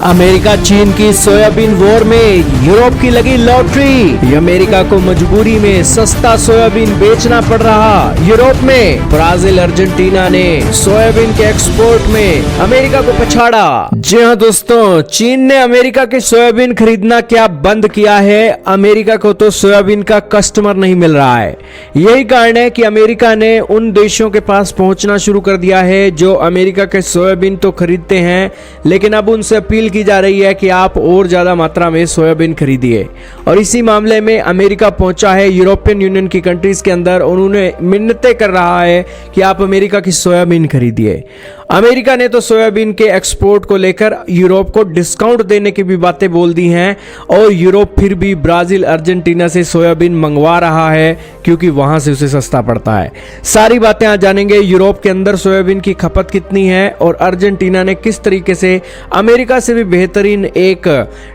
America चीन की soybean war में यूरोप की लगी लॉटरी। अमेरिका को मजबूरी में सस्ता सोयाबीन बेचना पड़ रहा। यूरोप में ब्राजील अर्जेंटीना ने सोयाबीन के एक्सपोर्ट में अमेरिका को पछाड़ा। जी हाँ दोस्तों, चीन ने अमेरिका की सोयाबीन खरीदना क्या बंद किया है। अमेरिका को तो सोयाबीन का कस्टमर नहीं मिल रहा है। यही कारण है कि अमेरिका ने उन देशों के पास पहुंचना शुरू कर दिया है जो अमेरिका के सोयाबीन तो खरीदते हैं, लेकिन अब उनसे अपील की जा रही है कि आप और ज्यादा मात्रा में सोयाबीन खरीदिए। और इसी मामले में अमेरिका पहुंचा है यूरोपियन यूनियन की कंट्रीज के अंदर, उन्होंने मिन्नतें कर रहा है कि आप अमेरिका की सोयाबीन खरीदिए। अमेरिका ने तो सोयाबीन के एक्सपोर्ट को लेकर यूरोप को डिस्काउंट देने की भी बातें बोल दी हैं, और यूरोप फिर भी ब्राजील अर्जेंटीना से सोयाबीन मंगवा रहा है क्योंकि वहां से उसे सस्ता पड़ता है। सारी बातें आज जानेंगे। यूरोप के अंदर सोयाबीन की खपत कितनी है और अर्जेंटीना ने किस तरीके से अमेरिका से भी बेहतरीन एक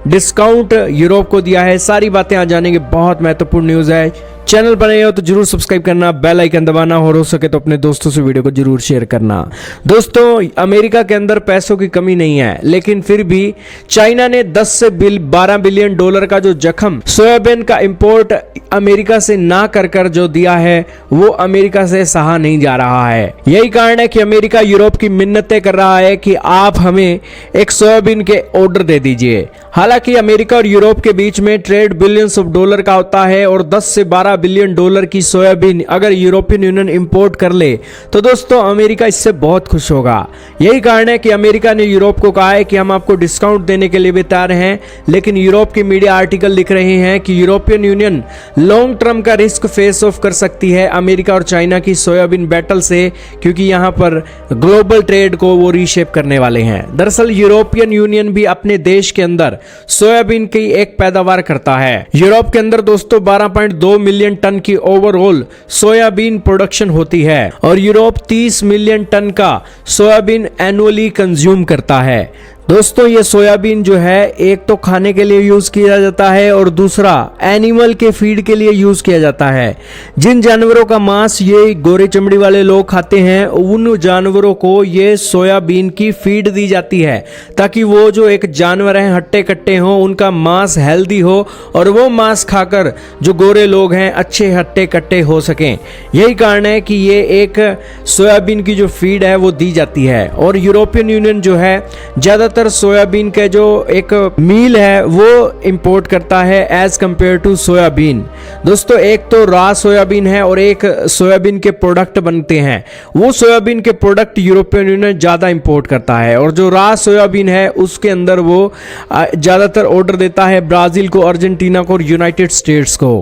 डिस्काउंट यूरोप को दिया है। सारी बातें आज जानेंगे। बहुत महत्वपूर्ण न्यूज है। चैनल पर नए हो तो जरूर सब्सक्राइब करना, बेल आइकन दबाना और हो सके तो अपने दोस्तों से वीडियो को जरूर शेयर करना। दोस्तों, अमेरिका के अंदर पैसों की कमी नहीं है, लेकिन फिर भी चाइना ने 10 से 12 बिलियन डॉलर का जो जख्म सोयाबीन का इंपोर्ट अमेरिका से ना कर जो दिया है, वो अमेरिका से सहा नहीं जा रहा है। यही कारण है कि अमेरिका यूरोप की मिन्नतें कर रहा है कि आप हमें एक सोयाबीन के ऑर्डर दे दीजिए। हालांकि अमेरिका और यूरोप के बीच में ट्रेड बिलियंस ऑफ डॉलर का होता है, और 10 से 12 बिलियन डॉलर की सोयाबीन अगर यूरोपियन यूनियन इंपोर्ट कर ले तो दोस्तों अमेरिका इससे बहुत खुश होगा। यही कारण है कि अमेरिका ने यूरोप को कहा है कि हम आपको डिस्काउंट देने के लिए भी तैयार हैं, लेकिन यूरोप की मीडिया आर्टिकल लिख रहे हैं कि यूरोपियन यूनियन लॉन्ग टर्म का रिस्क फेस ऑफ कर सकती है अमेरिका और चाइना की सोयाबीन बैटल से, क्योंकि यहां पर ग्लोबल ट्रेड को वो रीशेप करने वाले हैं। दरअसल यूरोपियन यूनियन भी अपने देश के अंदर सोयाबीन की एक पैदावार करता है। यूरोप के अंदर दोस्तों 12.2 मिलियन टन की ओवरऑल सोयाबीन प्रोडक्शन होती है, और यूरोप 30 मिलियन टन का सोयाबीन एनुअली कंज्यूम करता है। दोस्तों, ये सोयाबीन जो है एक तो खाने के लिए यूज किया जाता है और दूसरा एनिमल के फीड के लिए यूज किया जाता है। जिन जानवरों का मांस ये गोरे चमड़ी वाले लोग खाते हैं, उन जानवरों को ये सोयाबीन की फीड दी जाती है, ताकि वो जो एक जानवर हैं हट्टे कट्टे हों, उनका मांस हेल्दी हो और वो मांस खाकर जो गोरे लोग हैं अच्छे हट्टे कट्टे हो सकें। यही कारण है कि ये एक सोयाबीन की जो फीड है वो दी जाती है। और यूरोपियन यूनियन जो है ज्यादातर सोयाबीन के जो एक मील है वो इंपोर्ट करता है एज कंपेयर टू सोयाबीन। दोस्तों, एक तो रॉ सोयाबीन है और एक सोयाबीन के प्रोडक्ट बनते हैं। वो सोयाबीन के प्रोडक्ट यूरोपियन यूनियन ज्यादा इंपोर्ट करता है, और जो रॉ सोयाबीन है उसके अंदर वो ज्यादातर ऑर्डर देता है ब्राजील को, अर्जेंटीना को और यूनाइटेड स्टेट्स को।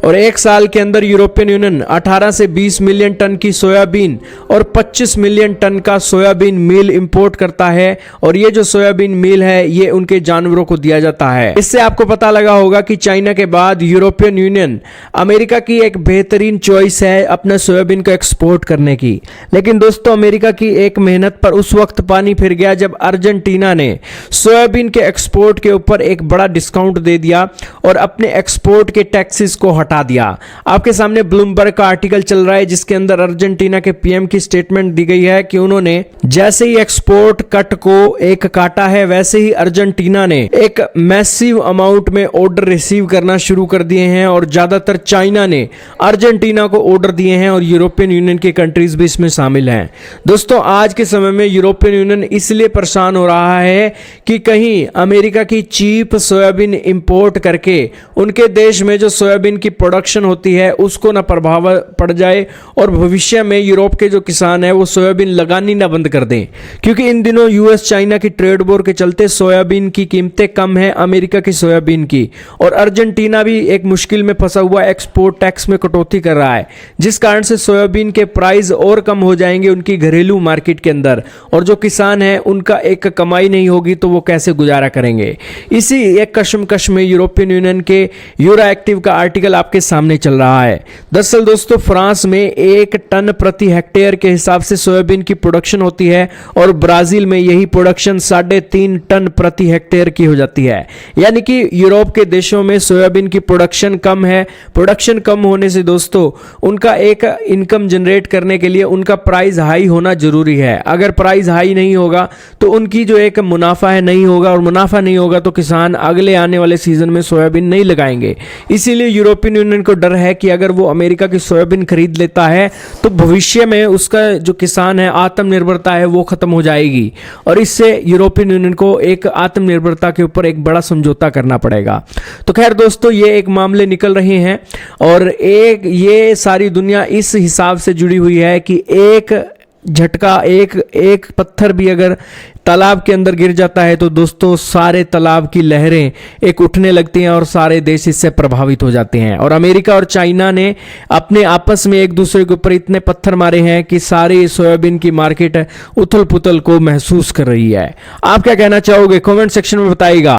और एक साल के अंदर यूरोपियन यूनियन 18 से 20 मिलियन टन की सोयाबीन और 25 मिलियन टन का सोयाबीन मील इंपोर्ट करता है, और ये जो सोयाबीन मील है ये उनके जानवरों को दिया जाता है। इससे आपको पता लगा होगा कि चाइना के बाद यूरोपियन यूनियन अमेरिका की एक बेहतरीन चॉइस है अपने सोयाबीन को एक्सपोर्ट करने की। लेकिन दोस्तों, अमेरिका की एक मेहनत पर उस वक्त पानी फिर गया जब अर्जेंटीना ने सोयाबीन के एक्सपोर्ट के ऊपर एक बड़ा डिस्काउंट दे दिया और अपने एक्सपोर्ट के टैक्सेस को हटा दिया। आपके सामने ब्लूमबर्ग का आर्टिकल चल रहा है जिसके अंदर अर्जेंटीना के पीएम की स्टेटमेंट दी गई है कि उन्होंने जैसे ही एक्सपोर्ट कट को एक काटा है, वैसे ही अर्जेंटीना ने एक मैसिव अमाउंट में ऑर्डर रिसीव करना शुरू कर दिए हैं, और ज्यादातर चाइना ने अर्जेंटीना को ऑर्डर दिए हैं, और यूरोपियन यूनियन की कंट्रीज भी इसमें शामिल हैं। दोस्तों, आज के समय में यूरोपियन यूनियन इसलिए परेशान हो रहा है कि कहीं अमेरिका की चीप सोयाबीन इंपोर्ट करके उनके देश में जो सोयाबीन की प्रोडक्शन होती है उसको ना प्रभाव पड़ जाए, और भविष्य में यूरोप के जो किसान है वो सोयाबीन लगानी ना बंद कर दें। क्योंकि इन दिनों यूएस चाइना की ट्रेड वॉर के चलते सोयाबीन की कीमतें कम है अमेरिका की सोयाबीन की, और अर्जेंटीना भी एक मुश्किल में फंसा हुआ एक्सपोर्ट टैक्स में कटौती कर रहा है, जिस कारण से सोयाबीन के प्राइस और कम हो जाएंगे उनकी घरेलू मार्केट के अंदर, और जो किसान है उनका एक कमाई नहीं होगी तो वो कैसे गुजारा करेंगे। इसी एक कशमकश में यूरोपियन यूनियन के यूरो एक्टिव का आर्टिकल आपके सामने चल रहा है। दरअसल दोस्तों, फ्रांस में 1 टन प्रति हेक्टेयर के हिसाब से सोयाबीन की प्रोडक्शन होती है, और ब्राजील में यही प्रोडक्शन 3.5 टन प्रति हेक्टेयर की हो जाती है। यानी कि यूरोप के देशों में सोयाबीन की प्रोडक्शन कम है। प्रोडक्शन कम होने से दोस्तों उनका एक इनकम जनरेट करने के लिए उनका प्राइस हाई होना जरूरी है। अगर प्राइस हाई नहीं होगा तो उनकी जो एक मुनाफा है नहीं होगा, और मुनाफा नहीं होगा तो किसान अगले आने वाले सीजन में सोयाबीन नहीं लगाएंगे। इसीलिए यूरोपियन यूनियन को डर है कि अगर वो अमेरिका की सोयाबीन खरीद लेता है तो भविष्य में उसका जो किसान है आत्मनिर्भरता है वो खत्म हो जाएगी, और इससे यूरोपियन यूनियन को एक आत्मनिर्भरता के ऊपर एक बड़ा समझौता करना पड़ेगा। तो खैर दोस्तों, ये एक मामले निकल रहे हैं, और एक ये सारी दुनिया इस हिसाब से जुड़ी हुई है कि एक झटका, एक पत्थर भी अगर तालाब के अंदर गिर जाता है तो दोस्तों सारे तालाब की लहरें एक उठने लगती हैं और सारे देश इससे प्रभावित हो जाते हैं। और अमेरिका और चाइना ने अपने आपस में एक दूसरे के ऊपर इतने पत्थर मारे हैं कि सारी सोयाबीन की मार्केट उथल पुथल को महसूस कर रही है। आप क्या कहना चाहोगे? कमेंट सेक्शन में बताइएगा।